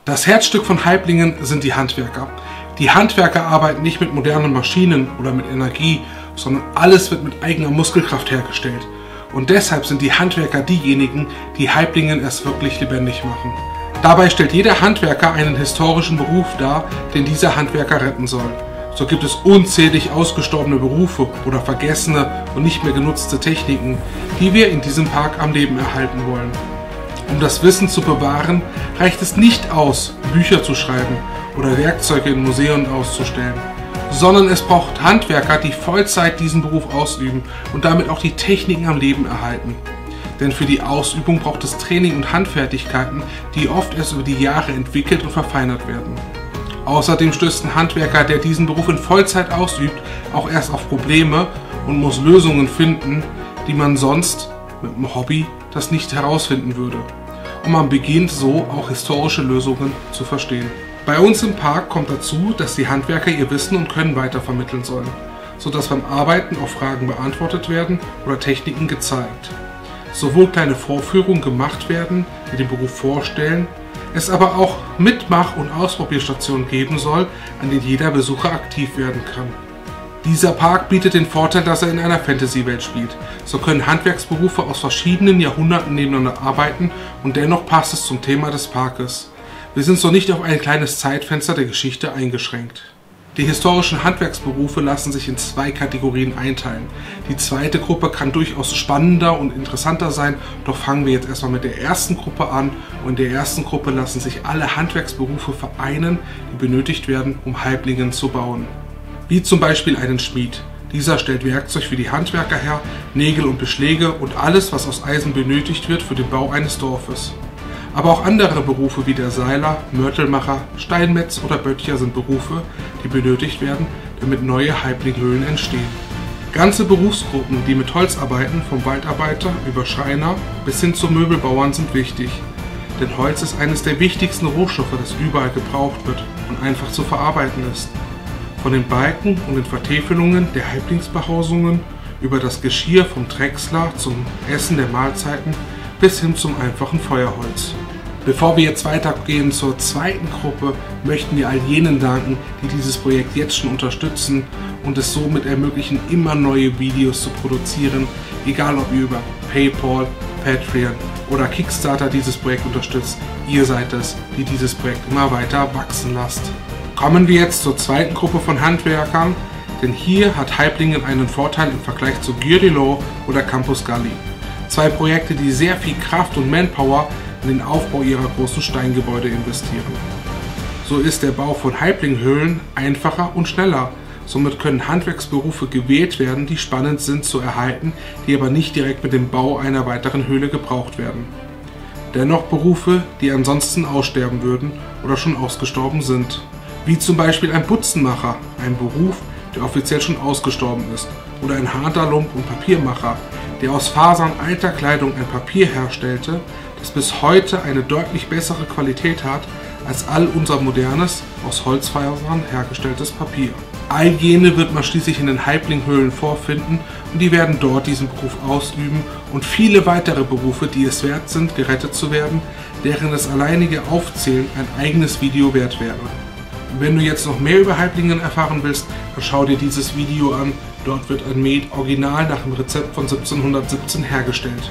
Das Herzstück von Haiblingen sind die Handwerker. Die Handwerker arbeiten nicht mit modernen Maschinen oder mit Energie, sondern alles wird mit eigener Muskelkraft hergestellt. Und deshalb sind die Handwerker diejenigen, die Haiblingen erst wirklich lebendig machen. Dabei stellt jeder Handwerker einen historischen Beruf dar, den dieser Handwerker retten soll. So gibt es unzählig ausgestorbene Berufe oder vergessene und nicht mehr genutzte Techniken, die wir in diesem Park am Leben erhalten wollen. Um das Wissen zu bewahren, reicht es nicht aus, Bücher zu schreiben oder Werkzeuge in Museen auszustellen, sondern es braucht Handwerker, die Vollzeit diesen Beruf ausüben und damit auch die Techniken am Leben erhalten. Denn für die Ausübung braucht es Training und Handfertigkeiten, die oft erst über die Jahre entwickelt und verfeinert werden. Außerdem stößt ein Handwerker, der diesen Beruf in Vollzeit ausübt, auch erst auf Probleme und muss Lösungen finden, die man sonst mit dem Hobby das nicht herausfinden würde. Und man beginnt so auch historische Lösungen zu verstehen. Bei uns im Park kommt dazu, dass die Handwerker ihr Wissen und Können weitervermitteln sollen, sodass beim Arbeiten auch Fragen beantwortet werden oder Techniken gezeigt. Sowohl kleine Vorführungen gemacht werden, die den Beruf vorstellen, es aber auch Mitmach- und Ausprobierstationen geben soll, an denen jeder Besucher aktiv werden kann. Dieser Park bietet den Vorteil, dass er in einer Fantasy-Welt spielt. So können Handwerksberufe aus verschiedenen Jahrhunderten nebeneinander arbeiten und dennoch passt es zum Thema des Parkes. Wir sind so nicht auf ein kleines Zeitfenster der Geschichte eingeschränkt. Die historischen Handwerksberufe lassen sich in zwei Kategorien einteilen. Die zweite Gruppe kann durchaus spannender und interessanter sein, doch fangen wir jetzt erstmal mit der ersten Gruppe an. Und in der ersten Gruppe lassen sich alle Handwerksberufe vereinen, die benötigt werden, um Haiblingen zu bauen. Wie zum Beispiel einen Schmied. Dieser stellt Werkzeug für die Handwerker her, Nägel und Beschläge und alles, was aus Eisen benötigt wird für den Bau eines Dorfes. Aber auch andere Berufe wie der Seiler, Mörtelmacher, Steinmetz oder Böttcher sind Berufe, die benötigt werden, damit neue Haiblinghöhlen entstehen. Ganze Berufsgruppen, die mit Holz arbeiten, vom Waldarbeiter über Schreiner bis hin zu Möbelbauern, sind wichtig. Denn Holz ist eines der wichtigsten Rohstoffe, das überall gebraucht wird und einfach zu verarbeiten ist. Von den Balken und den Vertäfelungen der Haiblingsbehausungen über das Geschirr vom Drechsler zum Essen der Mahlzeiten bis hin zum einfachen Feuerholz. Bevor wir jetzt weitergehen zur zweiten Gruppe, möchten wir all jenen danken, die dieses Projekt jetzt schon unterstützen und es somit ermöglichen, immer neue Videos zu produzieren, egal ob ihr über PayPal, Patreon oder Kickstarter dieses Projekt unterstützt. Ihr seid es, die dieses Projekt immer weiter wachsen lasst. Kommen wir jetzt zur zweiten Gruppe von Handwerkern, denn hier hat Haiblingen einen Vorteil im Vergleich zu Győr-Dilló oder Campus Galli. Zwei Projekte, die sehr viel Kraft und Manpower in den Aufbau ihrer großen Steingebäude investieren. So ist der Bau von Haiblinghöhlen einfacher und schneller. Somit können Handwerksberufe gewählt werden, die spannend sind zu erhalten, die aber nicht direkt mit dem Bau einer weiteren Höhle gebraucht werden. Dennoch Berufe, die ansonsten aussterben würden oder schon ausgestorben sind. Wie zum Beispiel ein Butzenmacher, ein Beruf, der offiziell schon ausgestorben ist, oder ein Haderlump- und Papiermacher, der aus Fasern alter Kleidung ein Papier herstellte, das bis heute eine deutlich bessere Qualität hat als all unser modernes, aus Holzfasern hergestelltes Papier. All jene wird man schließlich in den Haiblinghöhlen vorfinden und die werden dort diesen Beruf ausüben und viele weitere Berufe, die es wert sind, gerettet zu werden, deren das alleinige Aufzählen ein eigenes Video wert wäre. Wenn du jetzt noch mehr über Haiblingen erfahren willst, dann schau dir dieses Video an. Dort wird ein Met original nach dem Rezept von 1717 hergestellt.